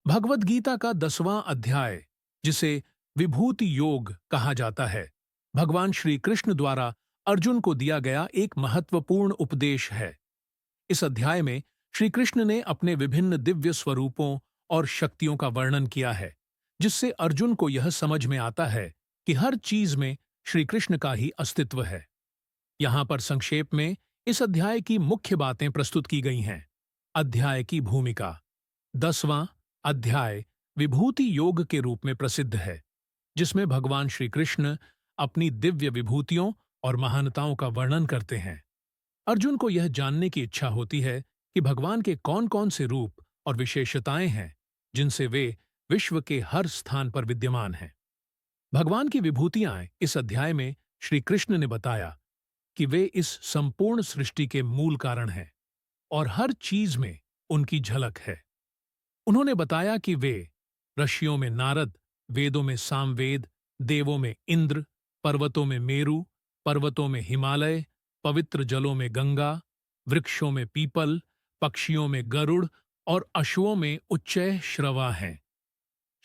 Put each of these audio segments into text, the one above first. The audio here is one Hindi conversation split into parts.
भगवद गीता का 10वां अध्याय, जिसे विभूति योग कहा जाता है, भगवान श्री कृष्ण द्वारा अर्जुन को दिया गया एक महत्वपूर्ण उपदेश है। इस अध्याय में श्री कृष्ण ने अपने विभिन्न दिव्य स्वरूपों और शक्तियों का वर्णन किया है, जिससे अर्जुन को यह समझ में आता है कि हर चीज में श्री कृष्ण का ही अस्तित्व है। यहाँ पर संक्षेप में इस अध्याय की मुख्य बातें प्रस्तुत की गई हैं। अध्याय की भूमिका। 10वां अध्याय विभूति योग के रूप में प्रसिद्ध है, जिसमें भगवान श्री कृष्ण अपनी दिव्य विभूतियों और महानताओं का वर्णन करते हैं। अर्जुन को यह जानने की इच्छा होती है कि भगवान के कौन-कौन से रूप और विशेषताएं हैं, जिनसे वे विश्व के हर स्थान पर विद्यमान हैं। भगवान की विभूतियां इस अध्याय में श्री कृष्ण ने बताया कि वे इस संपूर्ण सृष्टि के मूल कारण हैं और हर चीज में उनकी झलक है। उन्होंने बताया कि वे ऋषियों में नारद, वेदों में सामवेद, देवों में इंद्र, पर्वतों में मेरु, पर्वतों में हिमालय, पवित्र जलों में गंगा, वृक्षों में पीपल, पक्षियों में गरुड़ और अश्वों में उच्चैः श्रवा हैं।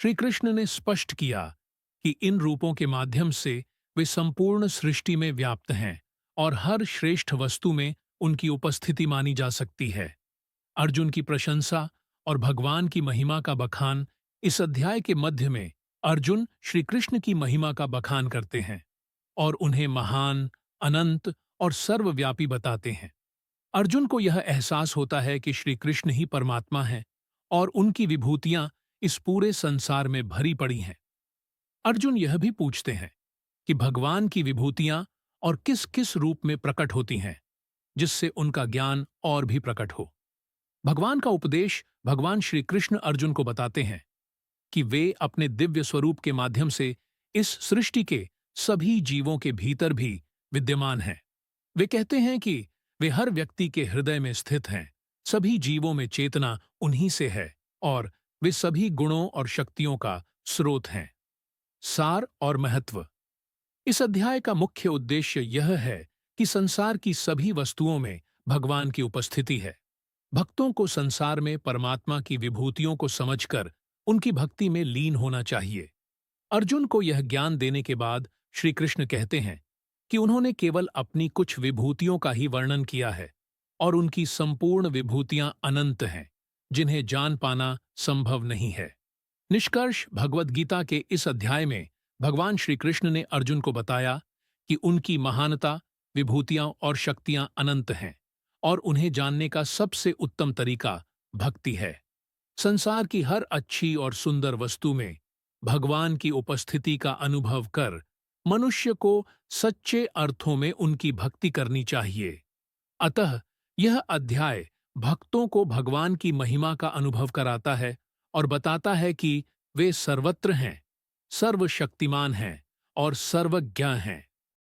श्री कृष्ण ने स्पष्ट किया कि इन रूपों के माध्यम से वे संपूर्ण सृष्टि में व्याप्त हैं और हर श्रेष्ठ वस्तु में उनकी उपस्थिति मानी जा सकती है। अर्जुन की प्रशंसा और भगवान की महिमा का बखान। इस अध्याय के मध्य में अर्जुन श्री कृष्ण की महिमा का बखान करते हैं और उन्हें महान, अनंत और सर्वव्यापी बताते हैं। अर्जुन को यह एहसास होता है कि श्री कृष्ण ही परमात्मा हैं और उनकी विभूतियां इस पूरे संसार में भरी पड़ी हैं। अर्जुन यह भी पूछते हैं कि भगवान की विभूतियां और किस किस रूप में प्रकट होती हैं, जिससे उनका ज्ञान और भी प्रकट हो। भगवान का उपदेश भगवान श्री कृष्ण अर्जुन को बताते हैं कि वे अपने दिव्य स्वरूप के माध्यम से इस सृष्टि के सभी जीवों के भीतर भी विद्यमान हैं। वे कहते हैं कि वे हर व्यक्ति के हृदय में स्थित हैं, सभी जीवों में चेतना उन्हीं से है और वे सभी गुणों और शक्तियों का स्रोत हैं। सार और महत्व। इस अध्याय का मुख्य उद्देश्य यह है कि संसार की सभी वस्तुओं में भगवान की उपस्थिति है। भक्तों को संसार में परमात्मा की विभूतियों को समझकर उनकी भक्ति में लीन होना चाहिए। अर्जुन को यह ज्ञान देने के बाद श्री कृष्ण कहते हैं कि उन्होंने केवल अपनी कुछ विभूतियों का ही वर्णन किया है और उनकी संपूर्ण विभूतियां अनंत हैं, जिन्हें जान पाना संभव नहीं है। निष्कर्ष, भगवद गीता के इस अध्याय में भगवान श्री कृष्ण ने अर्जुन को बताया कि उनकी महानता, विभूतियां और शक्तियां अनंत हैं और उन्हें जानने का सबसे उत्तम तरीका भक्ति है। संसार की हर अच्छी और सुंदर वस्तु में भगवान की उपस्थिति का अनुभव कर मनुष्य को सच्चे अर्थों में उनकी भक्ति करनी चाहिए। अतः यह अध्याय भक्तों को भगवान की महिमा का अनुभव कराता है और बताता है कि वे सर्वत्र हैं, सर्वशक्तिमान हैं और सर्वज्ञ हैं।